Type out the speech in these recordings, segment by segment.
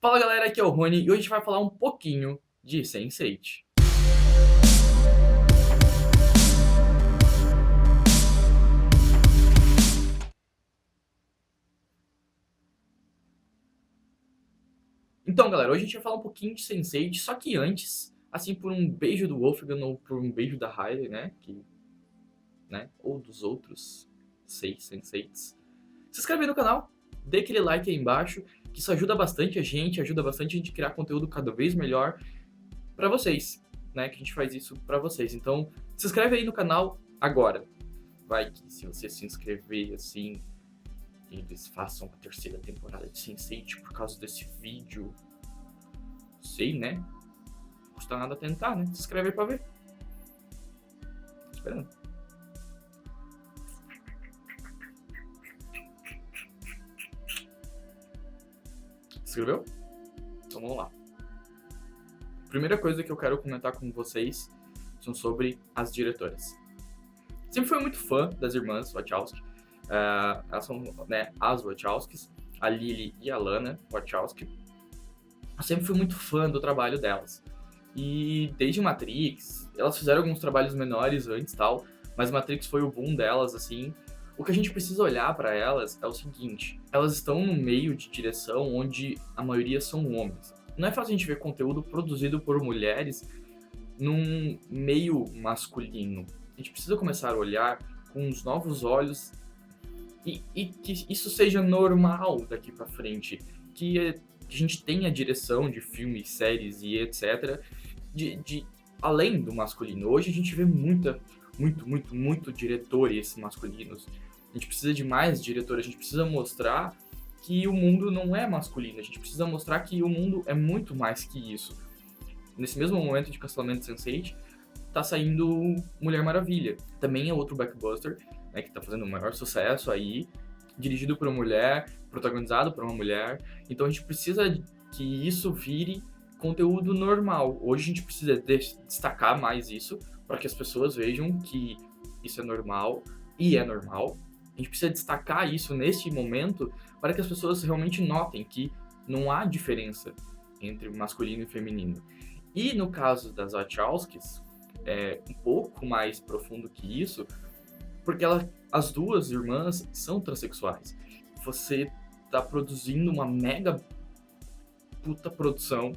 Fala galera, aqui é o Rony e hoje a gente vai falar um pouquinho de Sense8. Então galera, hoje a gente vai falar um pouquinho de Sense8, só que antes, assim por um beijo do Wolfgang ou por um beijo da Riley, ou dos outros 6 Sense8s, se inscreve aí no canal, dê aquele like aí embaixo, que isso ajuda bastante a gente a criar conteúdo cada vez melhor pra vocês, né, que a gente faz isso pra vocês. Então, se inscreve aí no canal agora. Vai que se você se inscrever assim, eles façam a terceira temporada de Sense8 por causa desse vídeo. Sei, né? Não custa nada tentar, né? Se inscreve aí pra ver. Tô esperando. Se inscreveu? Então vamos lá. Primeira coisa que eu quero comentar com vocês são sobre as diretoras. Sempre fui muito fã das irmãs Wachowski. Elas são, né, as Wachowskis, a Lily e a Lana Wachowski. Eu sempre fui muito fã do trabalho delas. E desde Matrix, elas fizeram alguns trabalhos menores antes, tal, mas Matrix foi o boom delas, assim. O que a gente precisa olhar para elas é o seguinte: elas estão no meio de direção onde a maioria são homens. Não é fácil a gente ver conteúdo produzido por mulheres num meio masculino. A gente precisa começar a olhar com os novos olhos e que isso seja normal daqui para frente. Que a gente tenha direção de filmes, séries e etc. de além do masculino. Hoje a gente vê muito diretores masculinos. A gente precisa de mais diretores, a gente precisa mostrar que o mundo não é masculino, a gente precisa mostrar que o mundo é muito mais que isso. Nesse mesmo momento de cancelamento de Sense8, tá saindo Mulher Maravilha. Também é outro blockbuster, né, que tá fazendo o maior sucesso aí, dirigido por uma mulher, protagonizado por uma mulher. Então a gente precisa que isso vire conteúdo normal. Hoje a gente precisa destacar mais isso, para que as pessoas vejam que isso é normal, e é normal. A gente precisa destacar isso neste momento, para que as pessoas realmente notem que não há diferença entre masculino e feminino. E no caso das Wachowskis, é um pouco mais profundo que isso, porque as duas irmãs são transexuais. Você tá produzindo uma mega puta produção,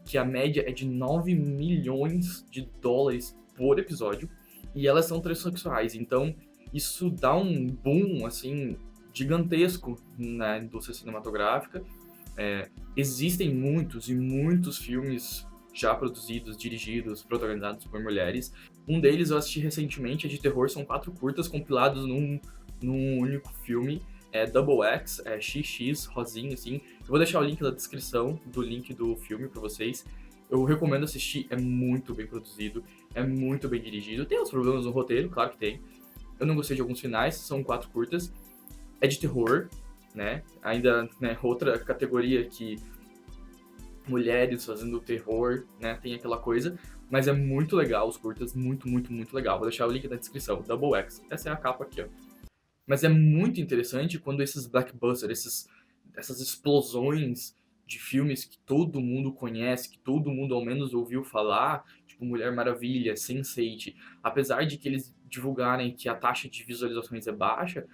que a média é de 9 milhões de dólares por episódio, e elas são transexuais. Então, isso dá um boom, assim, gigantesco na indústria cinematográfica. Existem muitos filmes já produzidos, dirigidos, protagonizados por mulheres. Um deles eu assisti recentemente, é de terror, são 4 curtas compilados num único filme. É Double X, é XX, rosinho, assim. Eu vou deixar o link na descrição do link do filme pra vocês. Eu recomendo assistir, é muito bem produzido, é muito bem dirigido. Tem uns problemas no roteiro, claro que tem. Eu não gostei de alguns finais, são 4 curtas. É de terror, né? Ainda, né, outra categoria que mulheres fazendo terror, né? Tem aquela coisa. Mas é muito legal os curtas, muito legal. Vou deixar o link na descrição, Double X. Essa é a capa aqui, ó. Mas é muito interessante quando esses blockbusters, essas explosões de filmes que todo mundo conhece, que todo mundo ao menos ouviu falar, tipo Mulher Maravilha, Sense8, apesar de que eles divulgarem que a taxa de visualizações é baixa,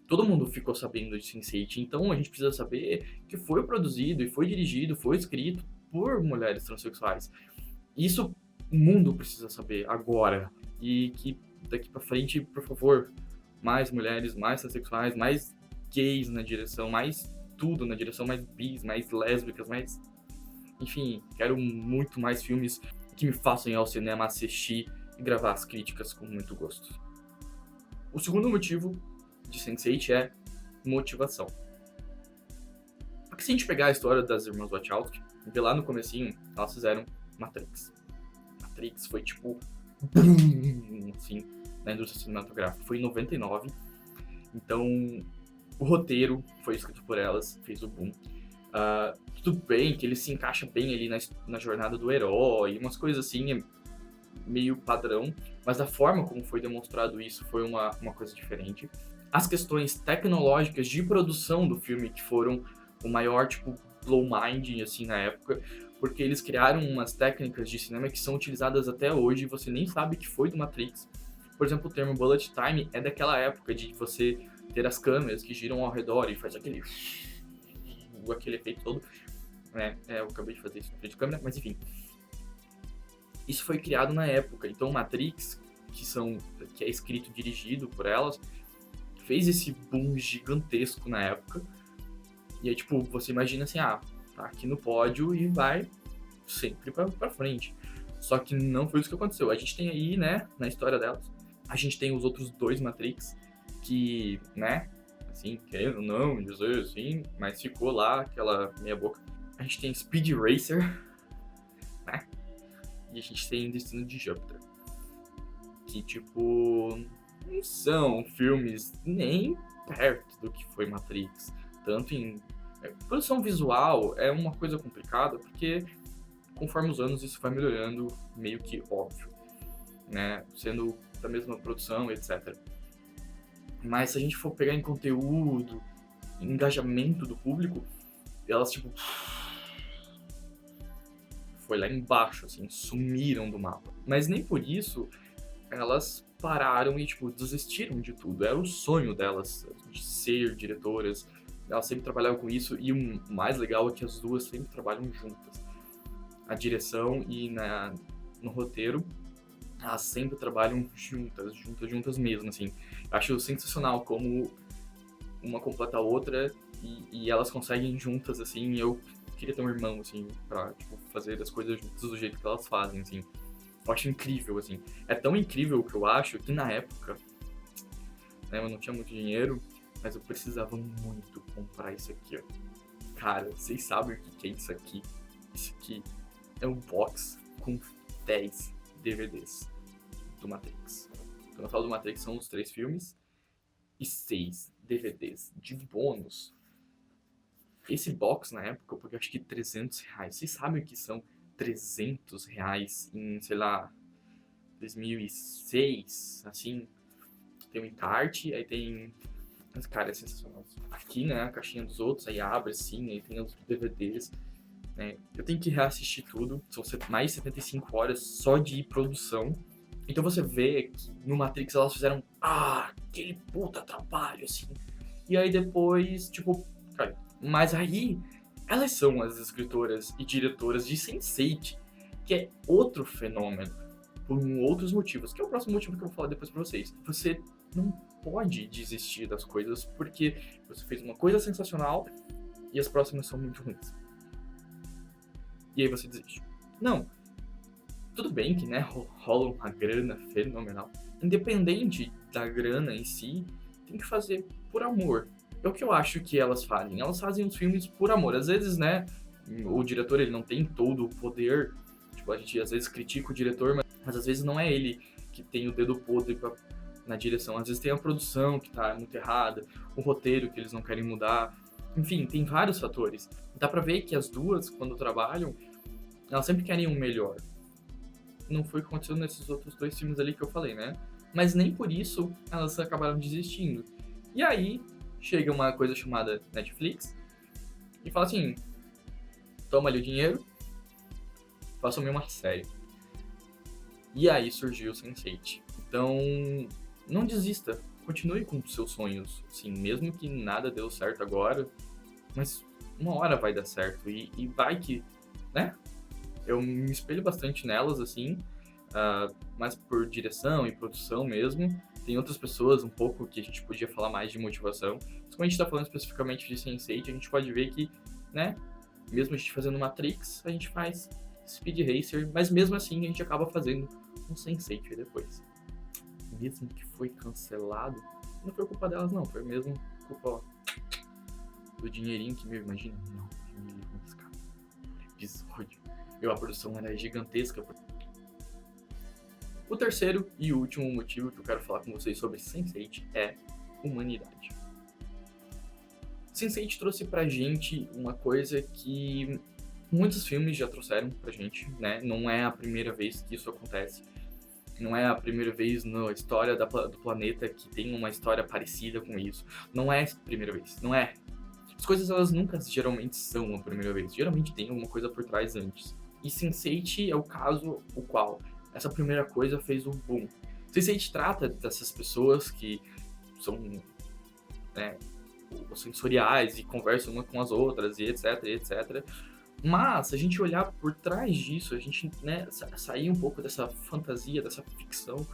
todo mundo ficou sabendo de Sense8. Então a gente precisa saber que foi produzido e foi dirigido, foi escrito por mulheres transexuais. Isso o mundo precisa saber agora. E que daqui pra frente, por favor, mais mulheres, mais transexuais, mais gays na direção, mais tudo na direção, mais bis, mais lésbicas, mais... Enfim, quero muito mais filmes que me façam ir ao cinema assistir e gravar as críticas com muito gosto. O segundo motivo de Sense8 é motivação. Porque se a gente pegar a história das irmãs Wachowski, vê lá no comecinho, elas fizeram Matrix. Matrix foi tipo... assim, na indústria cinematográfica. Foi em 99. Então, o roteiro foi escrito por elas, fez o boom. Tudo bem que ele se encaixa bem ali na jornada do herói, umas coisas assim, meio padrão, mas a forma como foi demonstrado isso foi uma coisa diferente. As questões tecnológicas de produção do filme, que foram o maior, tipo, low mind, assim, na época, porque eles criaram umas técnicas de cinema que são utilizadas até hoje e você nem sabe que foi do Matrix. Por exemplo, o termo bullet time é daquela época de você ter as câmeras que giram ao redor e faz aquele efeito todo, né? Eu acabei de fazer isso na frente de câmera, mas enfim. Isso foi criado na época, então Matrix, que é escrito e dirigido por elas, fez esse boom gigantesco na época. E aí, tipo, você imagina assim, tá aqui no pódio e vai sempre pra frente. Só que não foi isso que aconteceu. A gente tem aí, né, na história delas, a gente tem os outros 2 Matrix, que, né, assim, querendo ou não dizer assim, mas ficou lá aquela meia boca. A gente tem Speed Racer, né, e a gente tem Destino de Júpiter. Que, tipo, não são filmes nem perto do que foi Matrix. Tanto em produção visual é uma coisa complicada, porque conforme os anos isso vai melhorando, meio que óbvio, né? Sendo da mesma produção, etc. Mas se a gente for pegar em conteúdo, em engajamento do público, elas, tipo, foi lá embaixo, assim, sumiram do mapa. Mas nem por isso elas pararam e, tipo, desistiram de tudo. Era o sonho delas de ser diretoras. Elas sempre trabalhavam com isso e o mais legal é que as duas sempre trabalham juntas. A direção e no roteiro, elas sempre trabalham juntas mesmo, assim. Acho sensacional como uma completa a outra e elas conseguem juntas, assim. Eu queria ter um irmão, assim, pra, tipo, fazer as coisas juntas do jeito que elas fazem, assim. Eu acho incrível, assim. É tão incrível que eu acho que na época, né, eu não tinha muito dinheiro, mas eu precisava muito comprar isso aqui, ó. Cara, vocês sabem o que é isso aqui? Isso aqui é um box com 10 DVDs do Matrix. Quando eu falo do Matrix, são os 3 filmes e 6 DVDs de bônus. Esse box, na época, eu paguei acho que R$300. Vocês sabem o que são R$300 em, sei lá, 2006, assim? Tem um encarte, aí tem... Mas, cara, é sensacional. Aqui, né, a caixinha dos outros, aí abre assim, aí tem os DVDs. Né? Eu tenho que reassistir tudo, são mais de 75 horas só de produção. Então você vê que no Matrix elas fizeram, aquele puta trabalho, assim. E aí depois, tipo, cara, mas aí elas são as escritoras e diretoras de Sense8, que é outro fenômeno, por outros motivos, que é o próximo motivo que eu vou falar depois pra vocês. Você não pode desistir das coisas porque você fez uma coisa sensacional e as próximas são muito ruins. E aí você desiste. Não. Tudo bem que, né, rola uma grana fenomenal. Independente da grana em si, tem que fazer por amor. É o que eu acho que elas fazem. Elas fazem os filmes por amor. Às vezes, né, o diretor ele não tem todo o poder. Tipo, a gente às vezes critica o diretor, mas às vezes não é ele que tem o dedo podre na direção. Às vezes tem a produção que tá muito errada, o roteiro que eles não querem mudar. Enfim, tem vários fatores. Dá pra ver que as duas, quando trabalham, elas sempre querem o melhor. Não foi o que aconteceu nesses outros 2 filmes ali que eu falei, né? Mas nem por isso elas acabaram desistindo. E aí, chega uma coisa chamada Netflix e fala assim, toma ali o dinheiro, faça-me uma série. E aí surgiu o Sense8. Então, não desista. Continue com os seus sonhos. Assim, mesmo que nada deu certo agora, mas uma hora vai dar certo. E vai que, né? Eu me espelho bastante nelas, assim, mais por direção e produção mesmo. Tem outras pessoas um pouco que a gente podia falar mais de motivação. Mas como a gente tá falando especificamente de Sense8, a gente pode ver que, né, mesmo a gente fazendo Matrix, a gente faz Speed Racer, mas mesmo assim a gente acaba fazendo um Sense8 depois. Mesmo que foi cancelado, não foi culpa delas não, foi mesmo culpa do dinheirinho que, imagina, não, dinheirinho riscado. Episódio. A produção era gigantesca. O terceiro e último motivo que eu quero falar com vocês sobre Sense8 é humanidade. Sense8 trouxe pra gente uma coisa que muitos filmes já trouxeram pra gente, né? Não é a primeira vez que isso acontece. Não é a primeira vez na história do planeta que tem uma história parecida com isso. Não é a primeira vez, não é. As coisas, elas nunca geralmente são a primeira vez. Geralmente tem alguma coisa por trás antes. E Sense8 é o caso o qual essa primeira coisa fez o boom. Sense8 trata dessas pessoas que são, né, sensoriais e conversam uma com as outras e etc, etc. Mas, se a gente olhar por trás disso, a gente, né, sair um pouco dessa fantasia, dessa ficção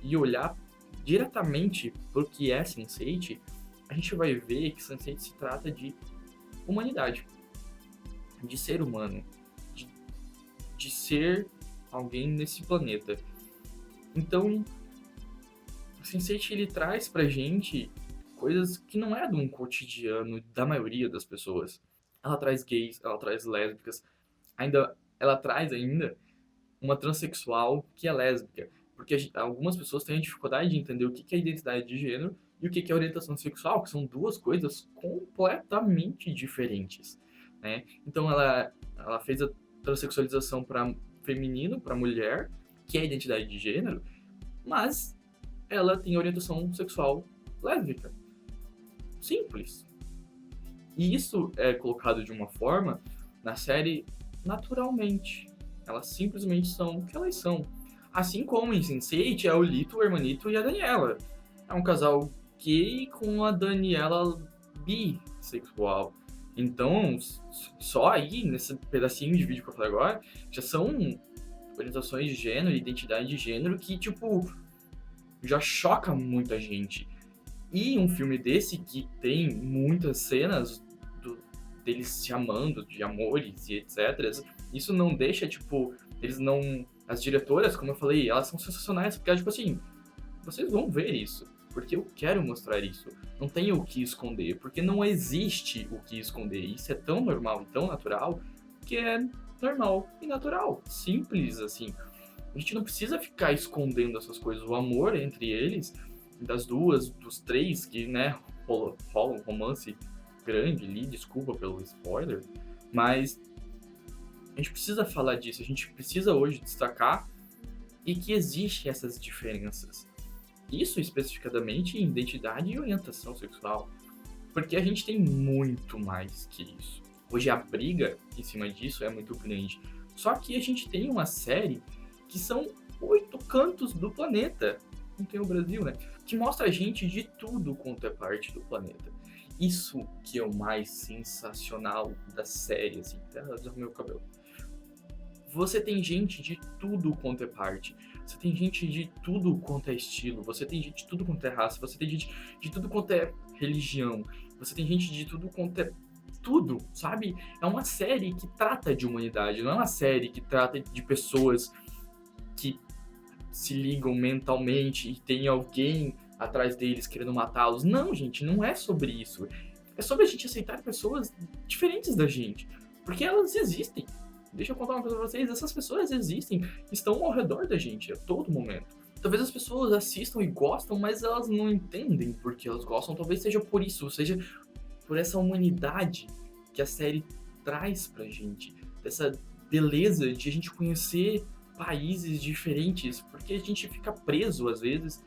e olhar diretamente pro que é Sense8, a gente vai ver que Sense8 se trata de humanidade, de ser humano, de ser alguém nesse planeta. Então, Sense8 ele traz pra gente coisas que não é de um cotidiano da maioria das pessoas. Ela traz gays, ela traz lésbicas, ela traz ainda uma transexual que é lésbica, porque algumas pessoas têm dificuldade de entender o que é identidade de gênero e o que é orientação sexual, que são duas coisas completamente diferentes, né? Então ela fez a transexualização para feminino, para mulher, que é a identidade de gênero, mas ela tem orientação sexual lésbica. Simples. E isso é colocado de uma forma na série naturalmente. Elas simplesmente são o que elas são. Assim como em Sense8 é o Lito, o Hermanito e a Daniela. É um casal gay com a Daniela bissexual. Então, só aí, nesse pedacinho de vídeo que eu falei agora, já são orientações de gênero, identidade de gênero que, tipo, já choca muita gente. E um filme desse que tem muitas cenas deles se amando, de amores e etc. Isso não deixa, tipo, eles não... As diretoras, como eu falei, elas são sensacionais, porque, tipo assim, vocês vão ver isso, porque eu quero mostrar isso. Não tem o que esconder, porque não existe o que esconder. Isso é tão normal e tão natural, que é normal e natural. Simples, assim. A gente não precisa ficar escondendo essas coisas. O amor entre eles, das duas, dos três, que, né, rola um romance grande ali, desculpa pelo spoiler, mas a gente precisa falar disso, a gente precisa hoje destacar e que existem essas diferenças. Isso especificadamente em identidade e orientação sexual, porque a gente tem muito mais que isso. Hoje a briga em cima disso é muito grande. Só que a gente tem uma série que são 8 cantos do planeta, não tem o Brasil, né? Que mostra a gente de tudo quanto é parte do planeta. Isso que é o mais sensacional da série, assim, até desarrumei o cabelo. Você tem gente de tudo quanto é parte. Você tem gente de tudo quanto é estilo. Você tem gente de tudo quanto é raça. Você tem gente de tudo quanto é religião. Você tem gente de tudo quanto é tudo, sabe? É uma série que trata de humanidade. Não é uma série que trata de pessoas que se ligam mentalmente e tem alguém atrás deles querendo matá-los. Não, gente, não é sobre isso. É sobre a gente aceitar pessoas diferentes da gente. Porque elas existem. Deixa eu contar uma coisa pra vocês, essas pessoas existem, estão ao redor da gente a todo momento. Talvez as pessoas assistam e gostam, mas elas não entendem porque elas gostam, talvez seja por isso, seja por essa humanidade que a série traz pra gente, dessa beleza de a gente conhecer países diferentes, porque a gente fica preso, às vezes,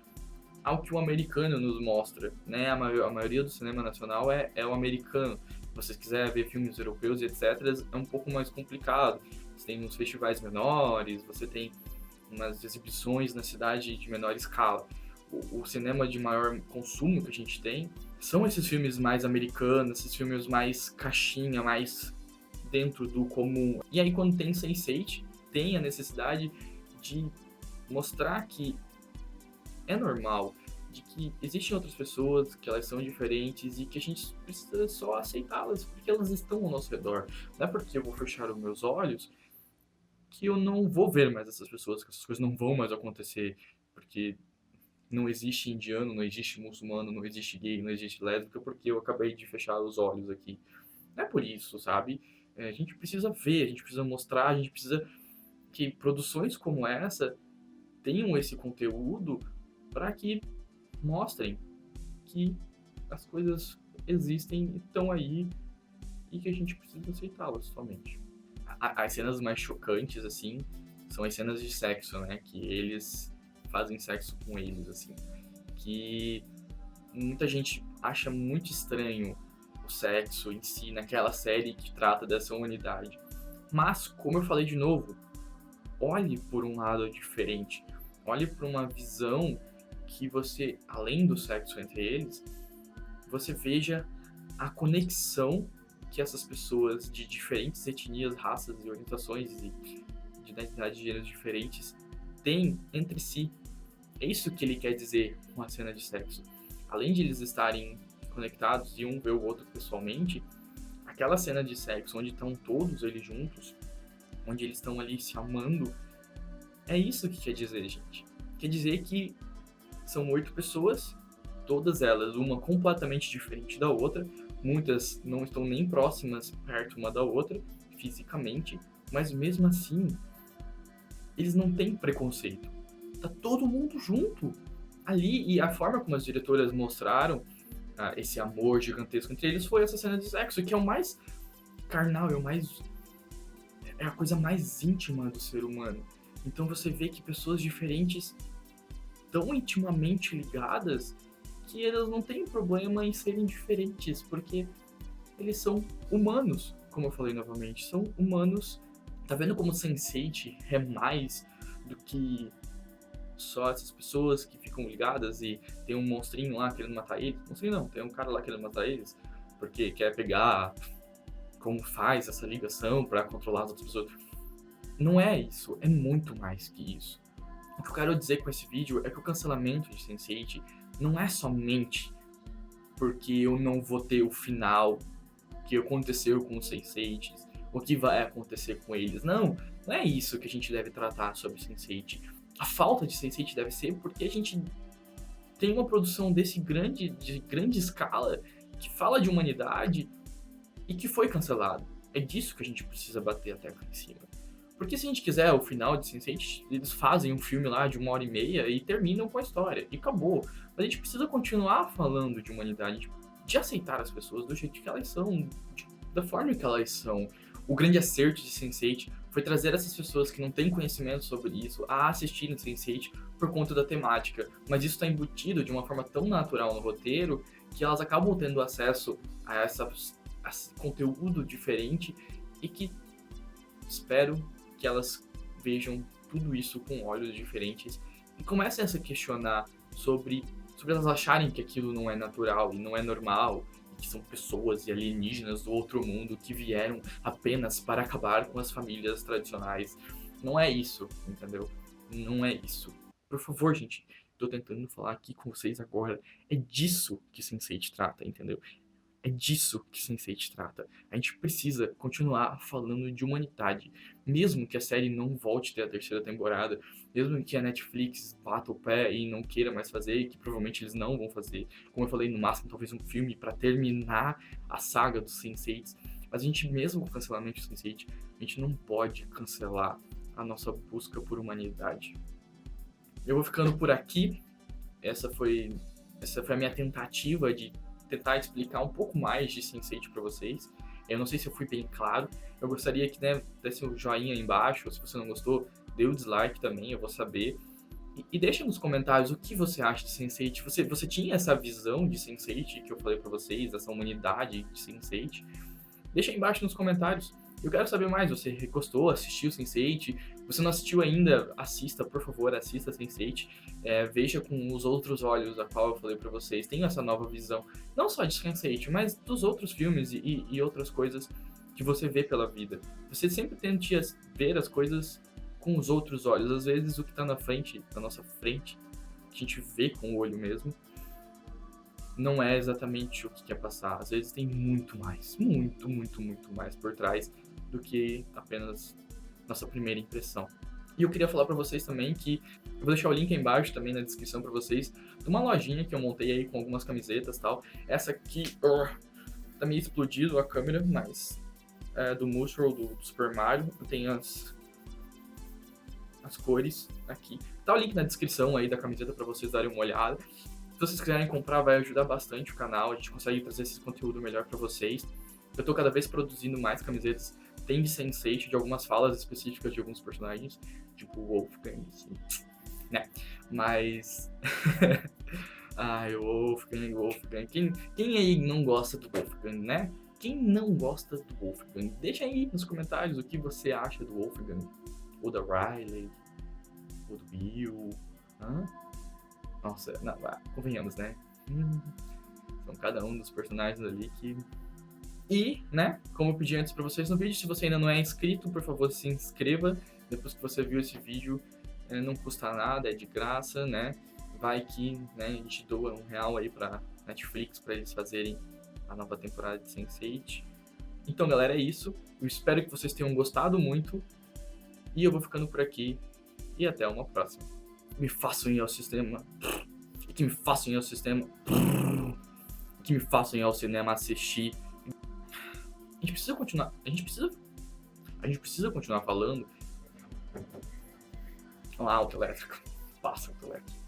ao que o americano nos mostra, né? A maioria do cinema nacional é o americano. Se você quiser ver filmes europeus e etc., é um pouco mais complicado. Você tem uns festivais menores, você tem umas exibições na cidade de menor escala. O cinema de maior consumo que a gente tem são esses filmes mais americanos, esses filmes mais caixinha, mais dentro do comum. E aí, quando tem Sense8, tem a necessidade de mostrar que é normal, de que existem outras pessoas, que elas são diferentes e que a gente precisa só aceitá-las, porque elas estão ao nosso redor. Não é porque eu vou fechar os meus olhos que eu não vou ver mais essas pessoas, que essas coisas não vão mais acontecer, porque não existe indiano, não existe muçulmano, não existe gay, não existe lésbica, porque eu acabei de fechar os olhos aqui. Não é por isso, sabe? A gente precisa ver, a gente precisa mostrar, a gente precisa que produções como essa tenham esse conteúdo para que mostrem que as coisas existem e estão aí e que a gente precisa aceitá-las somente. As cenas mais chocantes, assim, são as cenas de sexo, né? Que eles fazem sexo com eles, assim. Que muita gente acha muito estranho o sexo em si naquela série que trata dessa humanidade. Mas, como eu falei de novo, olhe por um lado diferente. Olhe por uma visão que você, além do sexo entre eles, você veja a conexão que essas pessoas de diferentes etnias, raças e orientações e de identidades de gêneros diferentes têm entre si. É isso que ele quer dizer com a cena de sexo. Além de eles estarem conectados e um ver o outro pessoalmente, aquela cena de sexo onde estão todos eles juntos, onde eles estão ali se amando, é isso que quer dizer, gente. Quer dizer que são 8 pessoas, todas elas, uma completamente diferente da outra, muitas não estão nem próximas perto uma da outra, fisicamente, mas mesmo assim, eles não têm preconceito. Tá todo mundo junto ali, e a forma como as diretoras mostraram esse amor gigantesco entre eles foi essa cena de sexo, que é o mais carnal, é a coisa mais íntima do ser humano. Então você vê que pessoas diferentes tão intimamente ligadas que elas não têm problema em serem diferentes, porque eles são humanos, como eu falei novamente, são humanos. Tá vendo como Sense8 é mais do que só essas pessoas que ficam ligadas e tem um monstrinho lá querendo matar eles? Monstrinho não, tem um cara lá querendo matar eles porque quer pegar como faz essa ligação para controlar as outras pessoas. Não é isso, é muito mais que isso. O que eu quero dizer com esse vídeo é que o cancelamento de Sense8 não é somente porque eu não vou ter o final que aconteceu com os Sense8, o que vai acontecer com eles. Não é isso que a gente deve tratar sobre Sense8. A falta de Sense8 deve ser porque a gente tem uma produção de grande escala que fala de humanidade e que foi cancelado. É disso que a gente precisa bater a tecla em cima. Porque se a gente quiser o final de Sense8, eles fazem um filme lá de 1h30 e terminam com a história. E acabou. Mas a gente precisa continuar falando de humanidade, de aceitar as pessoas do jeito que elas são, da forma que elas são. O grande acerto de Sense8 foi trazer essas pessoas que não têm conhecimento sobre isso a assistirem Sense8 por conta da temática. Mas isso está embutido de uma forma tão natural no roteiro que elas acabam tendo acesso a esse conteúdo diferente e que espero que elas vejam tudo isso com olhos diferentes e comecem a se questionar sobre elas acharem que aquilo não é natural e não é normal, e que são pessoas e alienígenas do outro mundo que vieram apenas para acabar com as famílias tradicionais. Não é isso, entendeu? Não é isso. Por favor, gente, tô tentando falar aqui com vocês agora. É disso que Sense8 trata, entendeu? É disso que Sense8 trata. A gente precisa continuar falando de humanidade. Mesmo que a série não volte a ter a terceira temporada, mesmo que a Netflix bata o pé e não queira mais fazer, que provavelmente eles não vão fazer, como eu falei, no máximo talvez um filme para terminar a saga dos Sense8. Mas a gente, mesmo com o cancelamento do Sense8, a gente não pode cancelar a nossa busca por humanidade. Eu vou ficando por aqui. Essa foi a minha tentativa de tentar explicar um pouco mais de Sense8 para vocês. Eu não sei se eu fui bem claro. Eu gostaria que desse um joinha aí embaixo. Se você não gostou, dê o dislike também, eu vou saber. E deixa nos comentários o que você acha de Sense8. Você tinha essa visão de Sense8 que eu falei para vocês, essa humanidade de Sense8? Deixa aí embaixo nos comentários. Eu quero saber mais. Você gostou, assistiu Sense8? Você não assistiu ainda? Assista, por favor, assista Sense8. Veja com os outros olhos a qual eu falei pra vocês. Tenha essa nova visão, não só de Sense8, mas dos outros filmes e outras coisas que você vê pela vida. Você sempre tente ver as coisas com os outros olhos. Às vezes o que tá na nossa frente, que a gente vê com o olho mesmo, não é exatamente o que quer passar. Às vezes tem muito mais, muito mais por trás do que apenas nossa primeira impressão. E eu queria falar pra vocês também que eu vou deixar o link aí embaixo também na descrição pra vocês de uma lojinha que eu montei aí com algumas camisetas e tal. Essa aqui tá meio explodido a câmera, mas é do Muscle, do Super Mario. Tem as cores aqui. Tá o link na descrição aí da camiseta pra vocês darem uma olhada. Se vocês quiserem comprar, vai ajudar bastante o canal. A gente consegue trazer esse conteúdo melhor pra vocês. Eu tô cada vez produzindo mais camisetas. Tem de Sense8, de algumas falas específicas de alguns personagens, tipo o Wolfgang, assim, né? Mas Ai, o Wolfgang. Quem aí não gosta do Wolfgang, né? Quem não gosta do Wolfgang? Deixa aí nos comentários o que você acha do Wolfgang. Ou da Riley. Ou do Bill. Hã? Nossa, não, convenhamos, né? São cada um dos personagens ali que... E, né, como eu pedi antes pra vocês no vídeo, se você ainda não é inscrito, por favor, se inscreva. Depois que você viu esse vídeo, não custa nada, é de graça, né? Vai que, né, a gente doa R$1 aí pra Netflix pra eles fazerem a nova temporada de Sense8. Então, galera, é isso. Eu espero que vocês tenham gostado muito. E eu vou ficando por aqui. E até uma próxima. Me façam ir ao sistema. E que me façam ir ao sistema. Que me façam ir ao cinema assistir. A gente precisa continuar. A gente precisa continuar falando. Olha lá, auto elétrico. Passa, auto elétrico.